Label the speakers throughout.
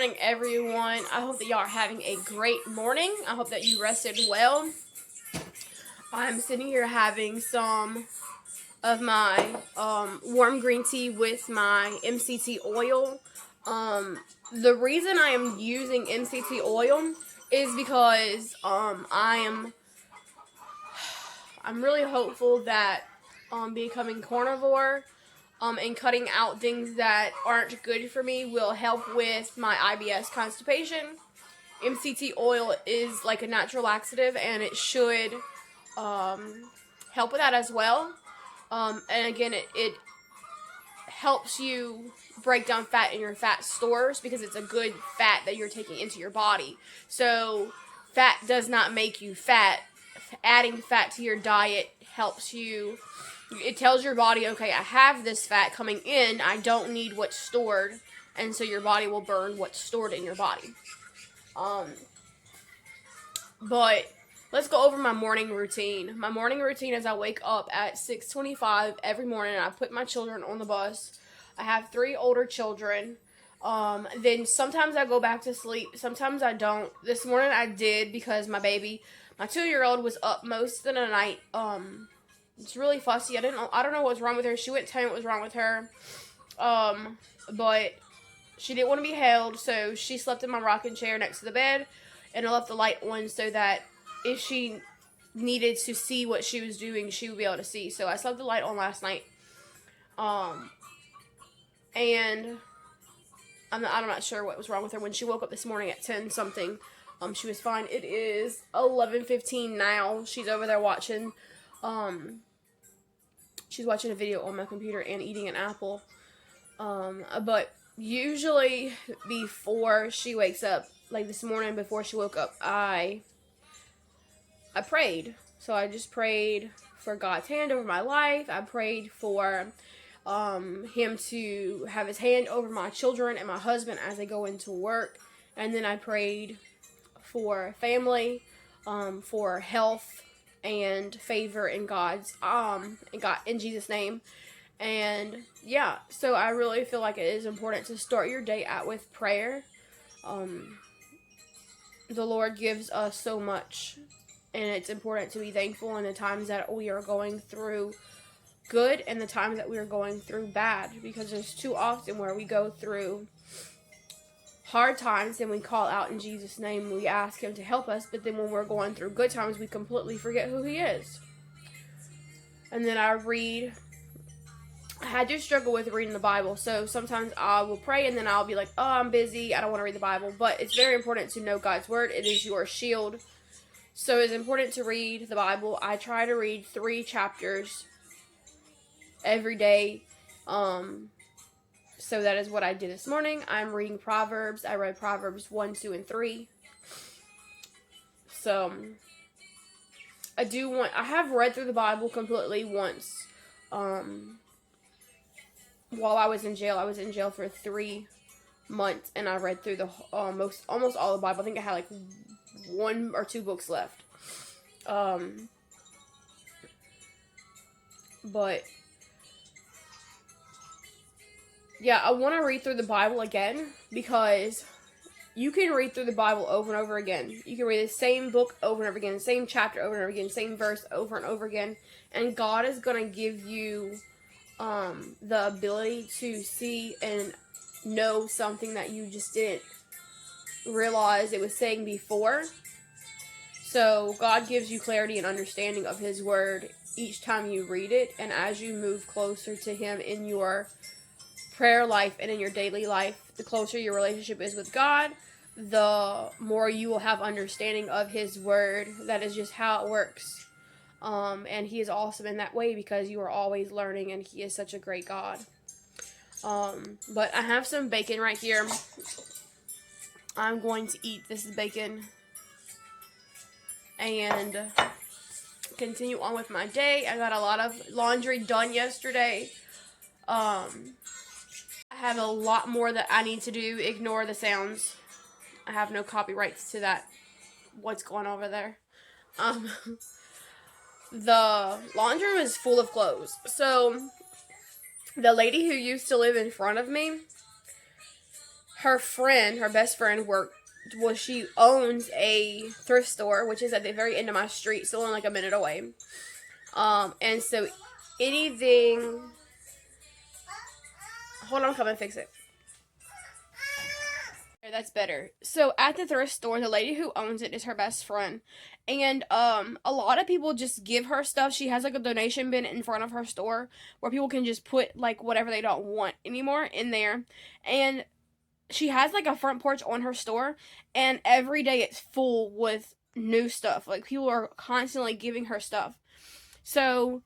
Speaker 1: morning, everyone. I hope that y'all are having a great morning. I hope that you rested well. I'm sitting here having some of my warm green tea with my MCT oil. The reason I am using MCT oil is because I'm really hopeful that becoming carnivore and cutting out things that aren't good for me will help with my IBS constipation. MCT oil is like a natural laxative, and it should help with that as well. And again, it helps you break down fat in your fat stores because it's a good fat that you're taking into your body. So fat does not make you fat. Adding fat to your diet helps you. It tells your body, okay, I have this fat coming in, I don't need what's stored, and so your body will burn what's stored in your body. But let's go over my morning routine. My morning routine is I wake up at 6:25 every morning, and I put my children on the bus. I have 3 older children. Then sometimes I go back to sleep, sometimes I don't. This morning I did because my 2-year-old was up most of the night. It's really fussy. I don't know what's wrong with her. She wouldn't tell me what was wrong with her. But she didn't want to be held, so she slept in my rocking chair next to the bed, and I left the light on so that if she needed to see what she was doing, she would be able to see. So I slept the light on last night. And I'm not sure what was wrong with her. When she woke up this morning at 10 something, she was fine. It is 11:15 now. She's over there watching, she's watching a video on my computer and eating an apple. But usually before she wakes up, like this morning before she woke up, I prayed. So I just prayed for God's hand over my life. I prayed for him to have his hand over my children and my husband as they go into work. And then I prayed for family, for health and favor in in Jesus' name. And yeah, so I really feel like it is important to start your day out with prayer. The Lord gives us so much, and it's important to be thankful in the times that we are going through good and the times that we are going through bad, because there's too often where we go through hard times and we call out in Jesus' name, we ask him to help us, but then when we're going through good times, we completely forget who he is. And then I do struggle with reading the Bible, so sometimes I will pray and then I'll be like, oh, I'm busy, I don't want to read the Bible. But it's very important to know God's word. It is your shield. So it's important to read the Bible. I try to read 3 chapters every day. So that is what I did this morning. I'm reading Proverbs. I read Proverbs 1, 2, and 3. So I have read through the Bible completely once. While I was in jail. I was in jail for 3 months, and I read through the almost all the Bible. I think I had like 1 or 2 books left. But yeah, I want to read through the Bible again, because you can read through the Bible over and over again. You can read the same book over and over again, the same chapter over and over again, same verse over and over again, and God is going to give you the ability to see and know something that you just didn't realize it was saying before. So God gives you clarity and understanding of his word each time you read it, and as you move closer to him in your prayer life and in your daily life, the closer your relationship is with God, the more you will have understanding of his word. That is just how it works. And he is awesome in that way, because you are always learning, and he is such a great God. But I have some bacon right here. I'm going to eat this bacon and continue on with my day. I got a lot of laundry done yesterday. I have a lot more that I need to do. Ignore the sounds. I have no copyrights to that. What's going on over there? The laundry room is full of clothes. So the lady who used to live in front of me, her friend, her best friend, she owns a thrift store, which is at the very end of my street, still only like a minute away. And so anything. Hold on, come and fix it. That's better. So at the thrift store, the lady who owns it is her best friend. And a lot of people just give her stuff. She has like a donation bin in front of her store where people can just put like whatever they don't want anymore in there. And she has like a front porch on her store, and every day it's full with new stuff. Like people are constantly giving her stuff. So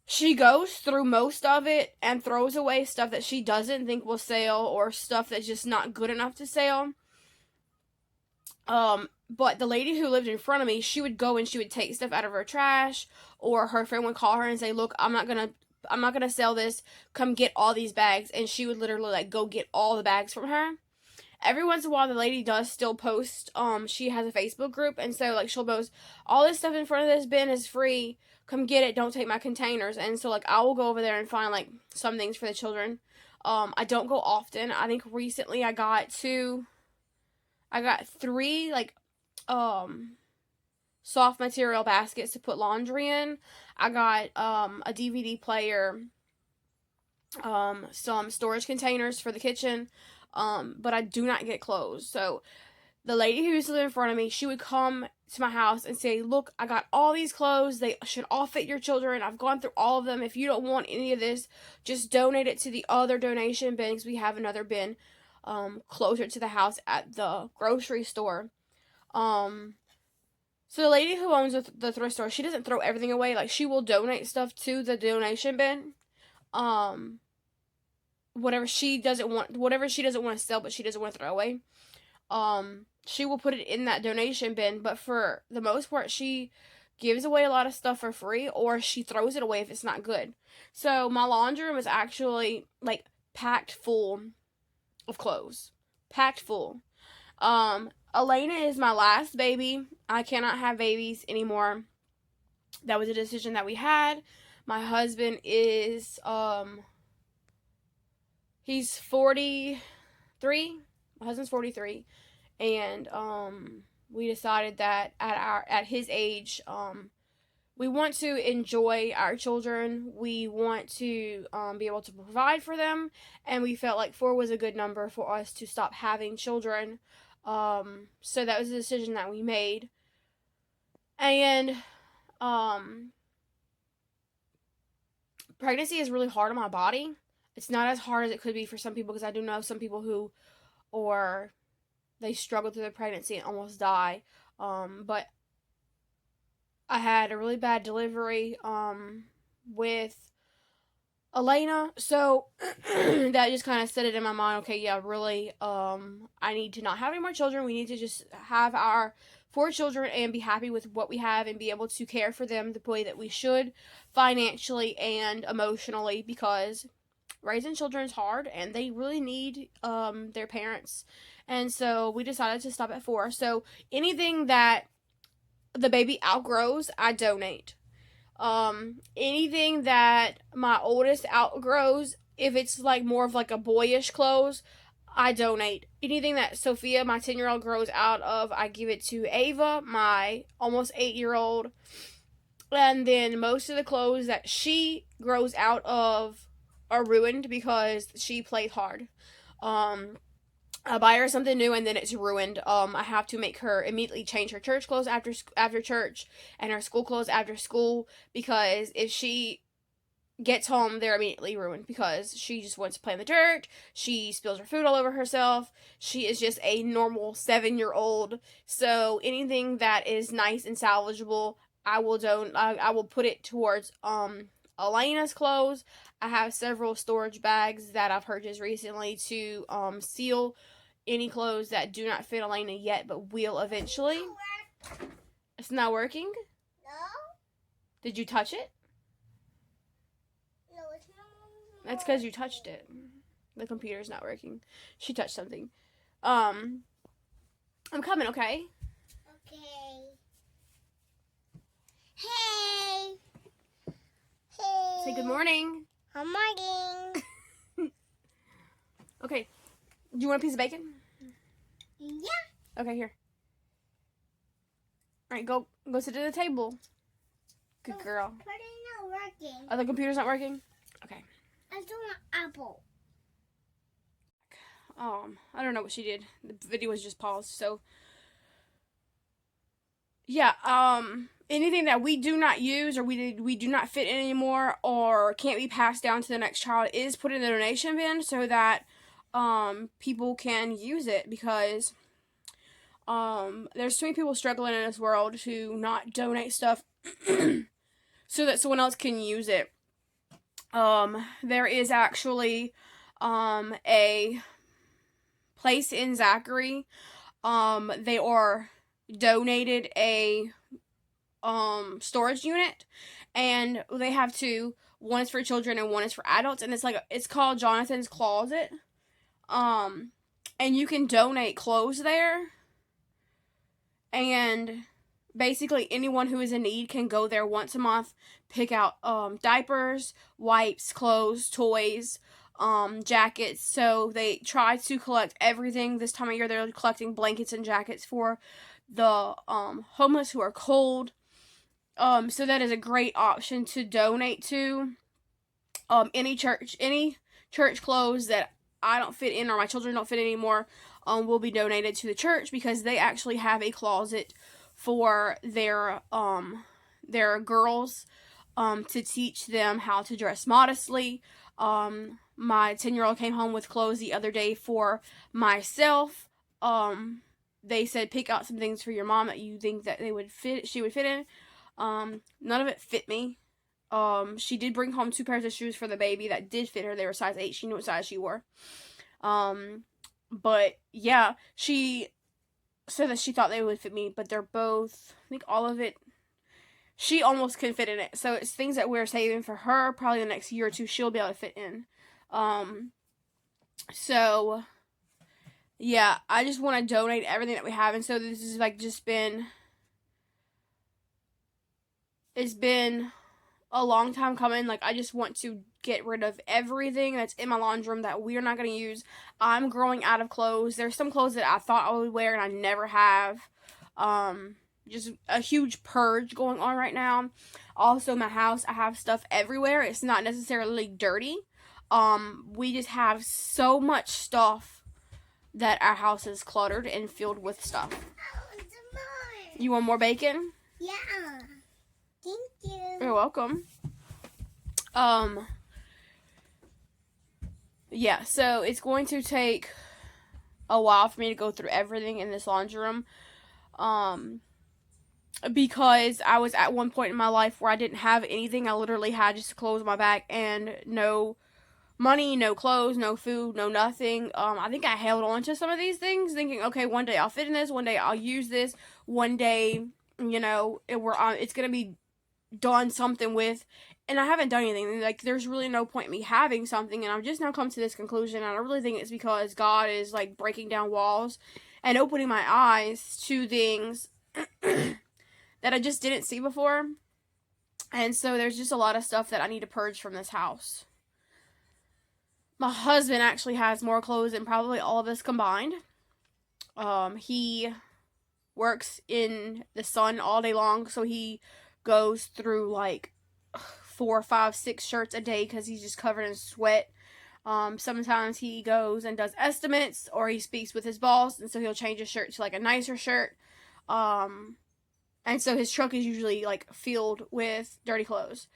Speaker 1: she goes through most of it and throws away stuff that she doesn't think will sell or stuff that's just not good enough to sell. But the lady who lived in front of me, she would go and she would take stuff out of her trash, or her friend would call her and say, "Look, I'm not gonna sell this. Come get all these bags." And she would literally like go get all the bags from her. Every once in a while, the lady does still post. She has a Facebook group, and so like she'll post, "All this stuff in front of this bin is free. Come get it. Don't take my containers." And so like I will go over there and find like some things for the children. I don't go often. I think recently I got 3 like soft material baskets to put laundry in. I got a DVD player, some storage containers for the kitchen, but I do not get clothes. So the lady who used to live in front of me, she would come to my house and say, "Look, I got all these clothes. They should all fit your children. I've gone through all of them. If you don't want any of this, just donate it to the other donation bin, because we have another bin closer to the house at the grocery store." So the lady who owns the thrift store, she doesn't throw everything away. Like, she will donate stuff to the donation bin. Whatever she doesn't want to sell, but she doesn't want to throw away. She will put it in that donation bin, but for the most part, she gives away a lot of stuff for free, or she throws it away if it's not good. So my laundry room is actually like packed full of clothes. Packed full. Elena is my last baby. I cannot have babies anymore. That was a decision that we had. My husband is he's 43. My husband's 43, and we decided that at his age, we want to enjoy our children. We want to be able to provide for them, and we felt like 4 was a good number for us to stop having children. So that was a decision that we made. And pregnancy is really hard on my body. It's not as hard as it could be for some people, because I do know some people who, or they struggle through their pregnancy and almost die. But I had a really bad delivery with Elena, so that just kind of set it in my mind. Okay, yeah, really, I need to not have any more children. We need to just have our 4 children and be happy with what we have and be able to care for them the way that we should, financially and emotionally, because raising children is hard and they really need their parents. And so we decided to stop at 4. So anything that the baby outgrows, I donate. Anything that my oldest outgrows, if it's like more of like a boyish clothes, I donate. Anything that Sophia, my 10-year-old, grows out of, I give it to Ava, my almost 8-year-old. And then most of the clothes that she grows out of are ruined because she played hard. I buy her something new and then it's ruined. I have to make her immediately change her church clothes after church and her school clothes after school, because if she gets home, they're immediately ruined because she just wants to play in the dirt. She spills her food all over herself. She is just a normal 7-year-old. So anything that is nice and salvageable, I will put it towards Elena's clothes. I have several storage bags that I've purchased recently to seal any clothes that do not fit Elena yet, but will eventually. It's not working?
Speaker 2: No.
Speaker 1: Did you touch it?
Speaker 2: No, it's not.
Speaker 1: That's because you touched it. The computer's not working. She touched something. I'm coming, okay?
Speaker 2: Okay. Hey. Hey.
Speaker 1: Say good morning.
Speaker 2: Good morning.
Speaker 1: Okay. Do you want a piece of bacon?
Speaker 2: Yeah.
Speaker 1: Okay, here. All right, go sit at the table. Good girl.
Speaker 2: But it's not working.
Speaker 1: Oh, the computer's not working? Okay.
Speaker 2: I still want apple.
Speaker 1: I don't know what she did. The video was just paused, so yeah, anything that we do not use or we do not fit in anymore or can't be passed down to the next child is put in the donation bin so that people can use it, because there's too many people struggling in this world to not donate stuff so that someone else can use it. There is actually a place in Zachary. They are donated a storage unit, and they have two. One is for children and one is for adults, and it's called Jonathan's Closet. And you can donate clothes there, and basically anyone who is in need can go there once a month, pick out diapers, wipes, clothes, toys, jackets. So they try to collect everything. This time of year they're collecting blankets and jackets for the homeless who are cold. So that is a great option to donate to. Any church clothes that I don't fit in or my children don't fit anymore will be donated to the church, because they actually have a closet for their girls to teach them how to dress modestly. My 10-year-old came home with clothes the other day for myself. They said, pick out some things for your mom that you think that she would fit in. None of it fit me. She did bring home 2 pairs of shoes for the baby that did fit her. They were size 8. She knew what size she wore. But yeah, she said that she thought they would fit me, but they're both, I think all of it, she almost can fit in it. So it's things that we're saving for her. Probably the next year or two, she'll be able to fit in. So yeah, I just want to donate everything that we have. And so this is it's been a long time coming. I just want to get rid of everything that's in my laundry room that we're not going to use. I'm growing out of clothes. There's some clothes that I thought I would wear and I never have. Just a huge purge going on right now. Also, my house, I have stuff everywhere. It's not necessarily dirty. We just have so much stuff that our house is cluttered and filled with stuff. You want more bacon?
Speaker 2: Yeah. Thank you.
Speaker 1: You're welcome. Yeah, so it's going to take a while for me to go through everything in this laundry room. Because I was at one point in my life where I didn't have anything. I literally had just clothes on my back and no money, no clothes, no food, no nothing. I think I held on to some of these things, thinking, okay, one day I'll fit in this, one day I'll use this, one day, it's gonna be done something with, and I haven't done anything. There's really no point in me having something, and I've just now come to this conclusion, and I really think it's because God is breaking down walls and opening my eyes to things that I just didn't see before. And so there's just a lot of stuff that I need to purge from this house. My husband actually has more clothes than probably all of us combined. He works in the sun all day long, so he goes through 4, 5, 6 shirts a day because he's just covered in sweat. Sometimes he goes and does estimates, or he speaks with his boss, and so he'll change his shirt to a nicer shirt. And so his truck is usually filled with dirty clothes.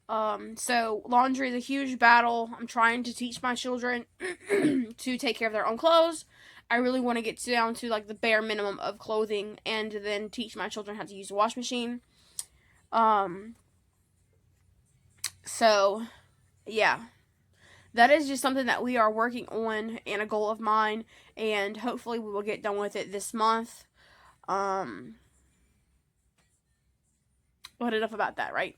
Speaker 1: So laundry is a huge battle. I'm trying to teach my children to take care of their own clothes. I really want to get down to the bare minimum of clothing, and then teach my children how to use a wash machine. So yeah, that is just something that we are working on and a goal of mine, and hopefully we will get done with it this month. But enough about that, right?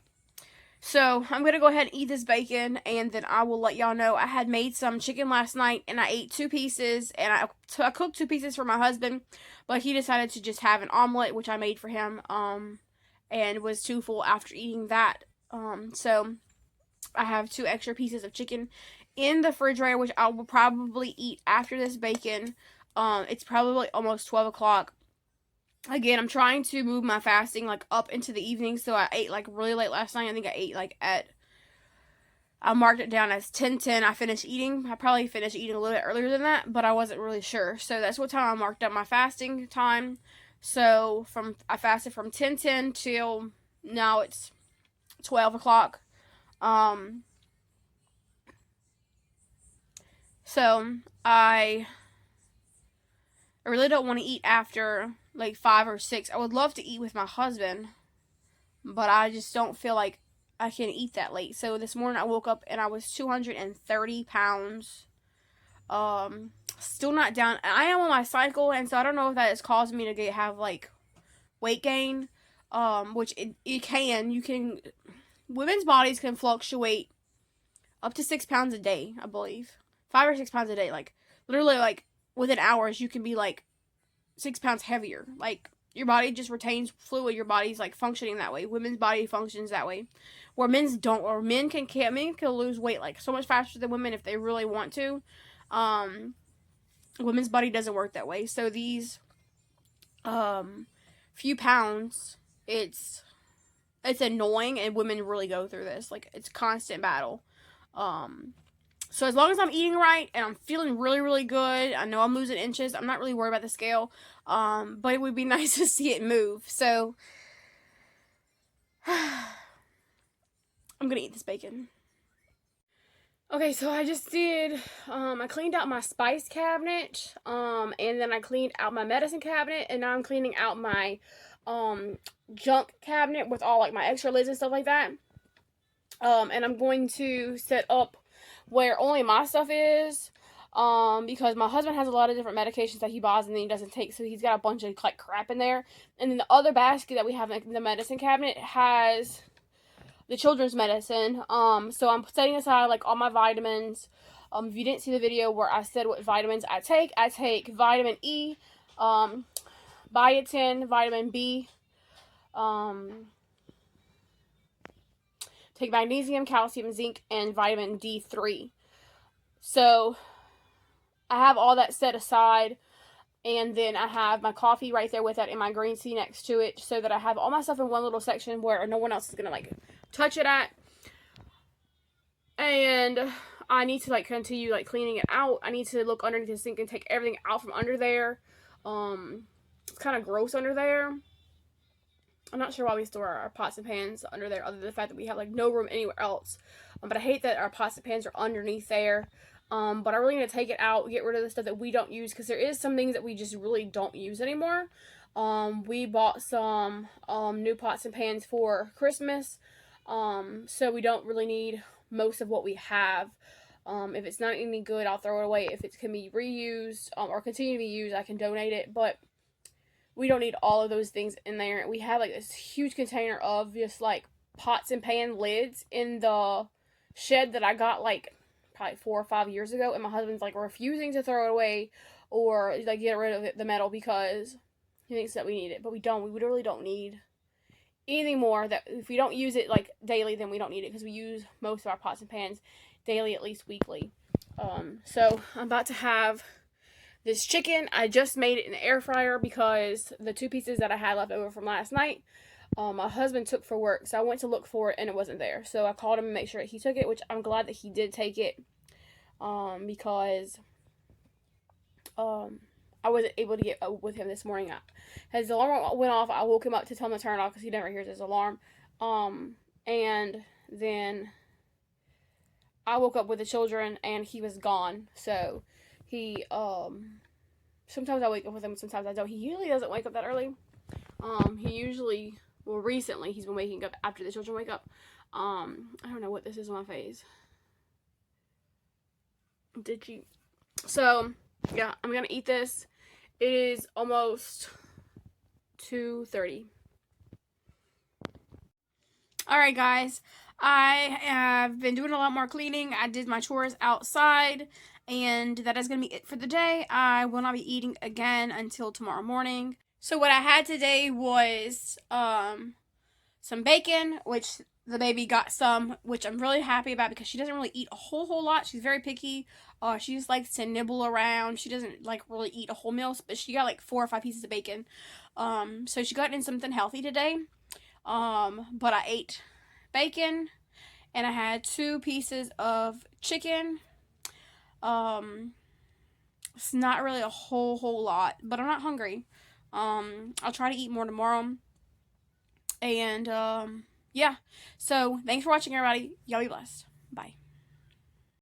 Speaker 1: So I'm going to go ahead and eat this bacon, and then I will let y'all know. I had made some chicken last night, and I ate 2 pieces, and I cooked 2 pieces for my husband, but he decided to just have an omelet, which I made for him, and was too full after eating that. So I have 2 extra pieces of chicken in the refrigerator, which I will probably eat after this bacon. It's probably almost 12 o'clock. Again, I'm trying to move my fasting like up into the evening, so I ate like really late last night. I think I ate like I marked it down as 10:10. I finished eating. I probably finished eating a little bit earlier than that, but I wasn't really sure. So that's what time I marked up my fasting time. So I fasted from 10:10 till now it's 12 o'clock. So I really don't want to eat after like 5 or 6. I would love to eat with my husband, but I just don't feel like I can eat that late. So this morning I woke up and I was 230 pounds. Still not down. I am on my cycle, and so I don't know if that has caused me to have like weight gain. Which it can. You can. Women's bodies can fluctuate up to 6 pounds a day, I believe. 5 or 6 pounds a day. Like literally, like within hours, you can be like 6 pounds heavier. Like your body just retains fluid. Your body's like functioning that way. Women's body functions that way, where men's don't. Or men can lose weight like so much faster than women if they really want to. Women's body doesn't work that way. So these few pounds, it's annoying, and women really go through this. Like it's a constant battle. So as long as I'm eating right and I'm feeling really, really good, I know I'm losing inches. I'm not really worried about the scale. But it would be nice to see it move. So I'm gonna eat this bacon. Okay, so I just did, I cleaned out my spice cabinet, and then I cleaned out my medicine cabinet, and now I'm cleaning out my, junk cabinet with all, like, my extra lids and stuff like that. And I'm going to set up where only my stuff is, because my husband has a lot of different medications that he buys and then he doesn't take, so he's got a bunch of, like, crap in there. And then the other basket that we have in the medicine cabinet has the children's medicine. So I'm setting aside like all my vitamins. If you didn't see the video where I said what vitamins I take vitamin E, biotin, vitamin B, take magnesium, calcium, zinc, and vitamin D3. So I have all that set aside, and then I have my coffee right there with it and my green tea next to it, so that I have all my stuff in one little section where no one else is gonna like touch it at. And I need to like continue like cleaning it out. I need to look underneath the sink and take everything out from under there. It's kind of gross under there. I'm not sure why we store our pots and pans under there, other than the fact that we have like no room anywhere else. But I hate that our pots and pans are underneath there. But I'm really going to take it out, get rid of the stuff that we don't use, because there is some things that we just really don't use anymore. We bought some new pots and pans for Christmas. So we don't really need most of what we have. If it's not any good, I'll throw it away. If it can be reused, or continue to be used, I can donate it. But we don't need all of those things in there. We have like this huge container of just like pots and pan lids in the shed that I got like probably 4 or 5 years ago, and my husband's like refusing to throw it away or like get rid of it, the metal, because he thinks that we need it. But we don't. We literally don't need anything more. That if we don't use it like daily, then we don't need it, because we use most of our pots and pans daily, at least weekly. So I'm about to have this chicken. I just made it in the air fryer because the 2 pieces that I had left over from last night, my husband took for work. So I went to look for it and it wasn't there. So I called him and make sure that he took it, which I'm glad that he did take it, because I wasn't able to get with him this morning. His alarm went off. I woke him up to tell him to turn it off because he never hears his alarm. And then I woke up with the children and he was gone. So he, sometimes I wake up with him, sometimes I don't. He usually doesn't wake up that early. He usually, well, recently he's been waking up after the children wake up. I don't know what this is on my face. So, yeah, I'm gonna eat this. It is almost 2:30. Alright, guys. I have been doing a lot more cleaning. I did my chores outside, and that is going to be it for the day. I will not be eating again until tomorrow morning. So what I had today was some bacon, which the baby got some, which I'm really happy about because she doesn't really eat a whole lot. She's very picky. She just likes to nibble around. She doesn't like really eat a whole meal, but she got like 4 or 5 pieces of bacon. So she got in something healthy today. But I ate bacon and I had 2 pieces of chicken. It's not really a whole lot, but I'm not hungry. I'll try to eat more tomorrow. And yeah. So thanks for watching, everybody. Y'all be blessed.